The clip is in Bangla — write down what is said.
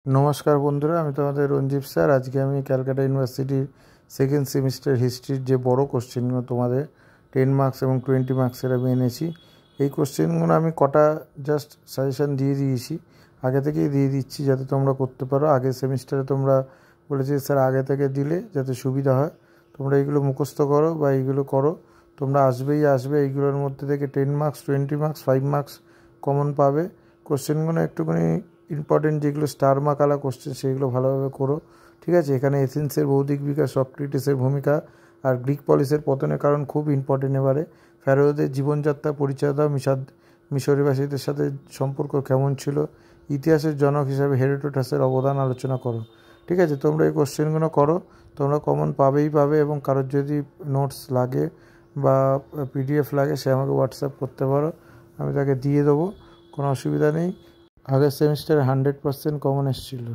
নমস্কার বন্ধুরা, আমি তোমাদের রঞ্জীব স্যার। আজকে আমি ক্যালকাটা ইউনিভার্সিটির সেকেন্ড সেমিস্টার হিস্ট্রির যে বড় কোশ্চেনগুলো তোমাদের 10 মার্কস এবং 20 মার্কসের আমি এনেছি। এই কোশ্চেনগুলো আমি কটা জাস্ট সাজেশান দিয়ে দিয়েছি, আগে থেকেই দিয়ে দিচ্ছি যাতে তোমরা করতে পারো। আগের সেমিস্টারে তোমরা বলেছি স্যার আগে থেকে দিলে যাতে সুবিধা হয়, তোমরা এইগুলো মুখস্থ করো বা এইগুলো করো। তোমরা আসবে এইগুলোর মধ্যে থেকে 10 মার্কস, 20 মার্কস, 5 মার্কস কমন পাবে। কোশ্চেনগুলো একটুখানি ইম্পর্টেন্ট, যেগুলো স্টার মার্কালা কোশ্চেন সেগুলো ভালোভাবে করো, ঠিক আছে। এখানে এথেন্সের বৌদ্ধিক বিকাশ, সক্রেটিসের ভূমিকা আর গ্রিক পলিসের পতনের কারণ খুব ইম্পর্টেন্ট। এবারে ফ্যারোদের জীবনযাত্রা পরিচয় দাও, মিশরীবাসীদের সাথে সম্পর্ক কেমন ছিল, ইতিহাসের জনক হিসাবে হেরোডোটাসের অবদান আলোচনা করো, ঠিক আছে। তোমরা এই কোশ্চেনগুলো করো, তোমরা কমন পাবেই পাবে। এবং কারোর যদি নোটস লাগে বা পিডিএফ লাগে সে আমাকে হোয়াটসঅ্যাপ করতে পারো, আমি তাকে দিয়ে দেবো, কোনো অসুবিধা নেই। আগের সেমিস্টারে 100% কমন এসেছিলো।